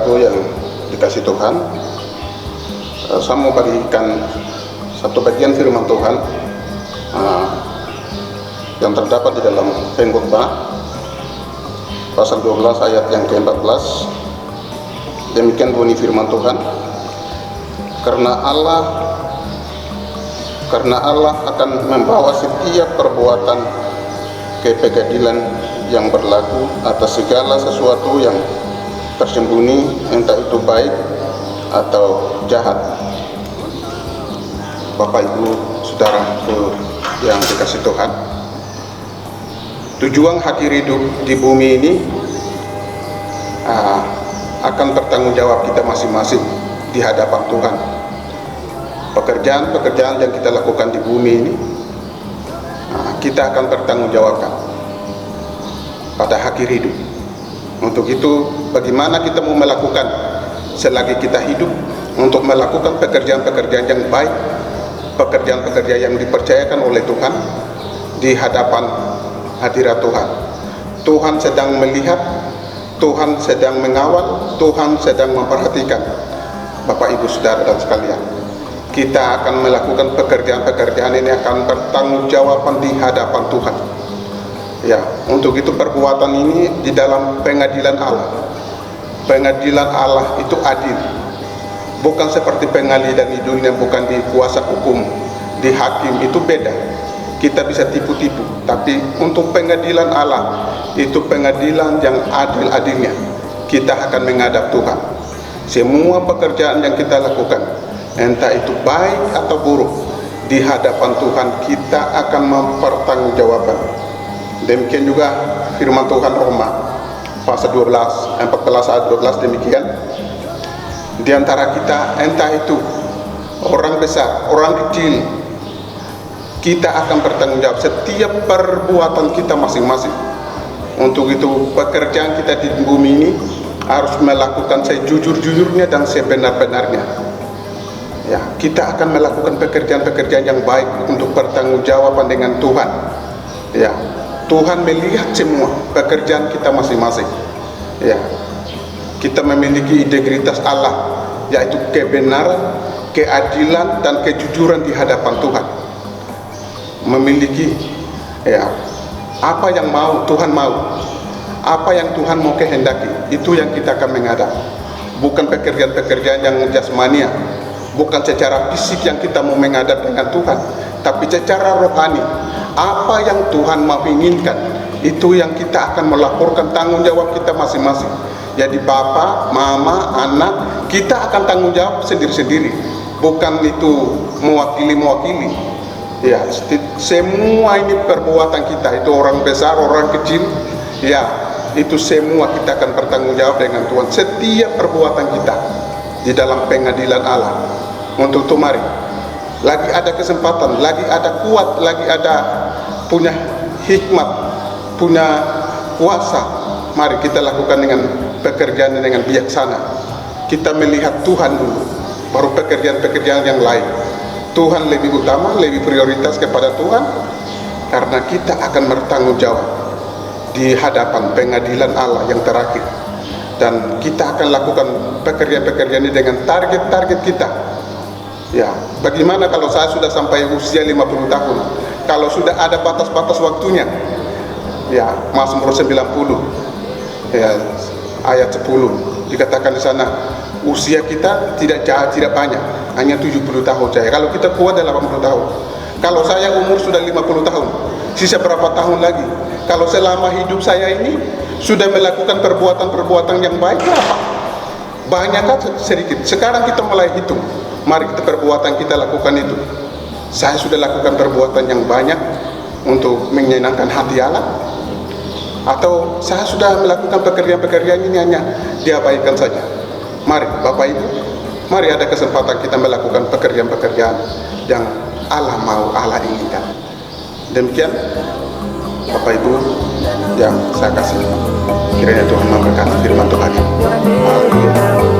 saudaraku yang dikasih Tuhan, saya mau bagikan satu bagian firman Tuhan yang terdapat di dalam Pengkhotbah pasal 12 ayat yang ke-14. Demikian bunyi firman Tuhan, karena Allah akan membawa setiap perbuatan kepegadilan yang berlaku atas segala sesuatu yang tersembunyi, entah itu baik atau jahat. Bapak Ibu Saudaraku yang dikasih Tuhan, tujuan hakir hidup di bumi ini akan bertanggung jawab kita masing-masing di hadapan Tuhan. Pekerjaan-pekerjaan yang kita lakukan di bumi ini kita akan bertanggung jawabkan pada akhir hidup. Untuk itu, bagaimana kita mau melakukan selagi kita hidup untuk melakukan pekerjaan-pekerjaan yang baik, pekerjaan-pekerjaan yang dipercayakan oleh Tuhan di hadapan hadirat Tuhan. Tuhan sedang melihat, Tuhan sedang mengawal, Tuhan sedang memperhatikan. Bapak Ibu Saudara dan sekalian, kita akan melakukan pekerjaan-pekerjaan ini akan bertanggung jawaban di hadapan Tuhan. Ya, untuk itu perbuatan ini di dalam pengadilan Allah. Pengadilan Allah itu adil. Bukan seperti pengadilan di dunia, bukan di kuasa hukum, di hakim, itu beda. Kita bisa tipu-tipu, tapi untuk pengadilan Allah itu pengadilan yang adil-adilnya. Kita akan menghadap Tuhan. Semua pekerjaan yang kita lakukan, entah itu baik atau buruk, di hadapan Tuhan kita akan mempertanggungjawabkan. Demikian juga firman Tuhan Roma pasal 14 ayat 12, demikian, di antara kita, entah itu orang besar, orang kecil, kita akan bertanggung jawab setiap perbuatan kita masing-masing. Untuk itu pekerjaan kita di bumi ini harus melakukan sejujur-jujurnya dan sebenar-benarnya. Ya, kita akan melakukan pekerjaan-pekerjaan yang baik untuk bertanggungjawaban dengan Tuhan. Ya, Tuhan melihat semua pekerjaan kita masing-masing. Ya, kita memiliki integritas Allah, yaitu kebenaran, keadilan, dan kejujuran di hadapan Tuhan. Memiliki apa yang mau Tuhan mau, apa yang Tuhan mau kehendaki, itu yang kita akan menghadap. Bukan pekerjaan-pekerjaan yang jasmania, bukan secara fisik yang kita mau menghadap dengan Tuhan, tapi secara rohani. Apa yang Tuhan mau inginkan, itu yang kita akan melaporkan tanggung jawab kita masing-masing. Jadi bapak, mama, anak, kita akan tanggung jawab sendiri-sendiri. Bukan itu mewakili. Ya, semua ini perbuatan kita, itu orang besar, orang kecil, ya, itu semua kita akan bertanggung jawab dengan Tuhan. Setiap perbuatan kita di dalam pengadilan Allah. Untuk itu mari, lagi ada kesempatan, lagi ada kuat, lagi ada punya hikmat, punya kuasa, mari kita lakukan dengan pekerjaan dengan bijaksana. Kita melihat Tuhan dulu, baru pekerjaan-pekerjaan yang lain. Tuhan lebih utama, lebih prioritas kepada Tuhan, karena kita akan bertanggung jawab di hadapan pengadilan Allah yang terakhir. Dan kita akan lakukan pekerjaan-pekerjaan ini dengan target-target kita. Ya, bagaimana kalau saya sudah sampai usia 50 tahun? Kalau sudah ada batas-batas waktunya, ya, Mazmur 90 ya, ayat 10 dikatakan di sana, usia kita tidak banyak, hanya 70 tahun saja. Kalau kita kuat 80 tahun. Kalau saya umur sudah 50 tahun, sisa berapa tahun lagi? Kalau selama hidup saya ini sudah melakukan perbuatan-perbuatan yang baik, berapa? Banyak atau sedikit? Sekarang kita mulai hitung. Mari kita perbuatan kita lakukan itu. Saya sudah lakukan perbuatan yang banyak untuk menyenangkan hati Allah, atau saya sudah melakukan pekerjaan-pekerjaan ini hanya diabaikan saja. Mari Bapak Ibu, mari ada kesempatan kita melakukan pekerjaan-pekerjaan yang Allah mau, Allah inginkan. Demikian Bapak Ibu yang saya kasih, kiranya Tuhan memberkati firman Tuhan. Haleluya.